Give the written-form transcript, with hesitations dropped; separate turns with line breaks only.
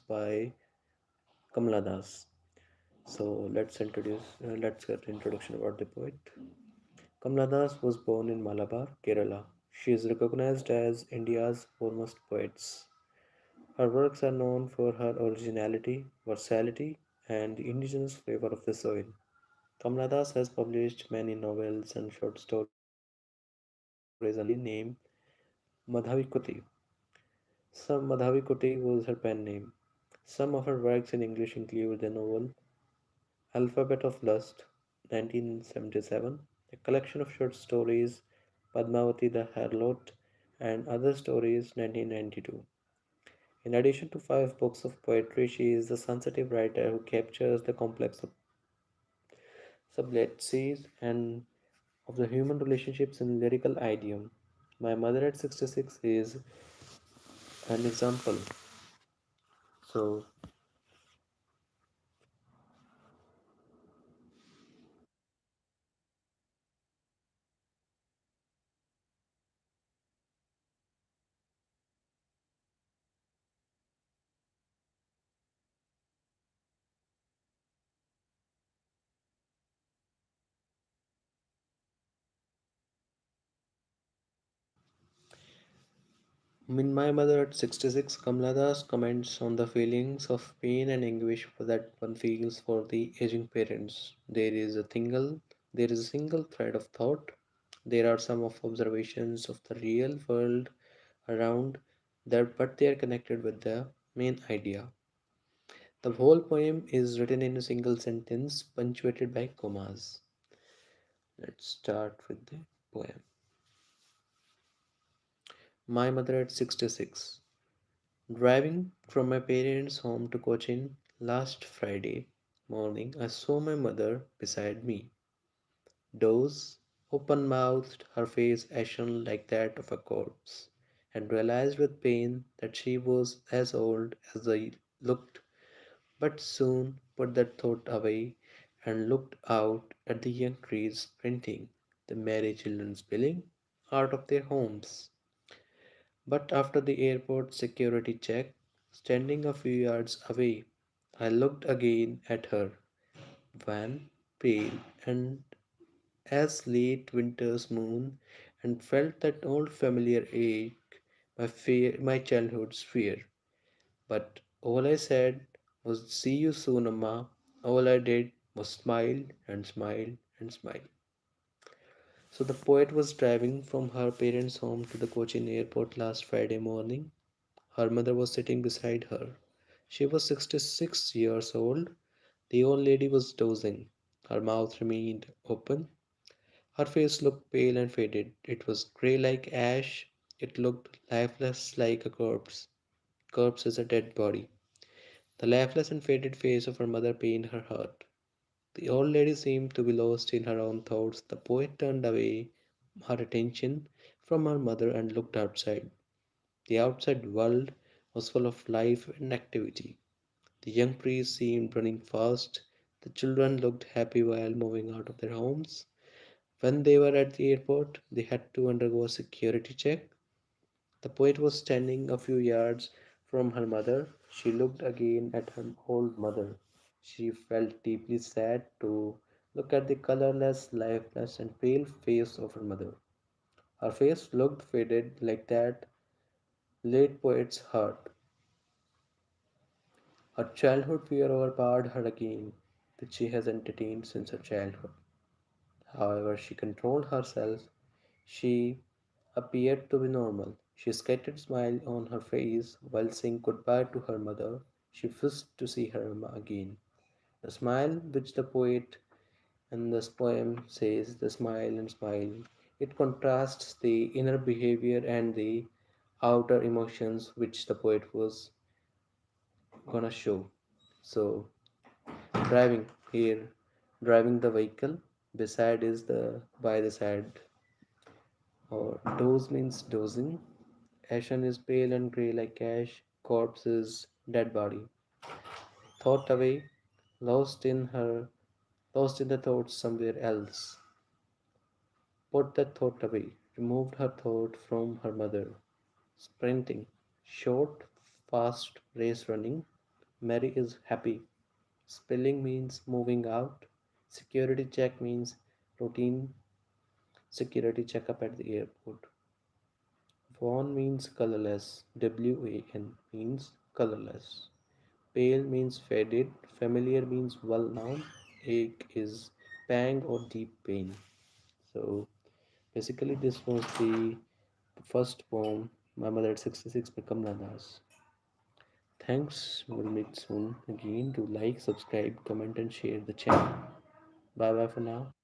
by Kamala Das. So let's get introduction about the poet. Kamala Das was born in Malabar, Kerala. She is recognized as India's foremost poets. Her works are known for her originality, versatility, and the indigenous flavor of the soil. Kamala Das has published many novels and short stories under her name Madhavikuti. Madhavikuti was her pen name. Some of her works in English include the novel Alphabet of Lust, 1977, a collection of short stories, Padmavati the Harlot, and other stories, 1992. In addition to five books of poetry, she is a sensitive writer who captures the complex subtleties and of the human relationships in lyrical idiom. My Mother at 66 is an example. So, in My Mother at 66, Kamala Das comments on the feelings of pain and anguish that one feels for the aging parents. There is a single thread of thought. There are some of observations of the real world around that, but they are connected with the main idea. The whole poem is written in a single sentence, punctuated by commas. Let's start with the poem. My Mother at 66. Driving from my parents' home to Cochin last Friday morning, I saw my mother beside me, dozed, open mouthed, her face ashen like that of a corpse, and realized with pain that she was as old as I looked, but soon put that thought away and looked out at the young trees sprinting, the merry children spilling out of their homes. But after the airport security check, standing a few yards away, I looked again at her, wan, pale, and as late winter's moon, and felt that old familiar ache, my childhood's fear. But all I said was, "See you soon, Amma." All I did was smile and smile and smile. So the poet was driving from her parents' home to the Cochin airport last Friday morning. Her mother was sitting beside her. She was 66 years old. The old lady was dozing. Her mouth remained open. Her face looked pale and faded. It was grey like ash. It looked lifeless like a corpse. Corpse is a dead body. The lifeless and faded face of her mother pained her heart. The old lady seemed to be lost in her own thoughts. The poet turned away her attention from her mother and looked outside. The outside world was full of life and activity. The young trees seemed running fast. The children looked happy while moving out of their homes. When they were at the airport, they had to undergo a security check. The poet was standing a few yards from her mother. She looked again at her old mother. She felt deeply sad to look at the colorless, lifeless, and pale face of her mother. Her face looked faded like that late poet's heart. Her childhood fear overpowered her again, which she has entertained since her childhood. However, she controlled herself. She appeared to be normal. She scattered a smile on her face while saying goodbye to her mother. She wished to see her again. The smile which the poet in this poem says, the smile and smile, it contrasts the inner behavior and the outer emotions which the poet was gonna show. So, driving here, driving the vehicle, beside is the by the side, or doze means dozing. Ashen is pale and grey like ash. Corpse is dead body. Thought away, lost in her, lost in the thoughts somewhere else. Put that thought away. Removed her thought from her mother. Sprinting. Short, fast race running. Mary is happy. Spilling means moving out. Security check means routine security checkup at the airport. Wan means colorless. WAN means colorless. Pale means faded. Familiar means well known. Ache is pang or deep pain. So basically, this was the first poem, My Mother at 66 by Kamla Das. Thanks. We'll meet soon again. Do like, subscribe, comment, and share the channel. Bye bye for now.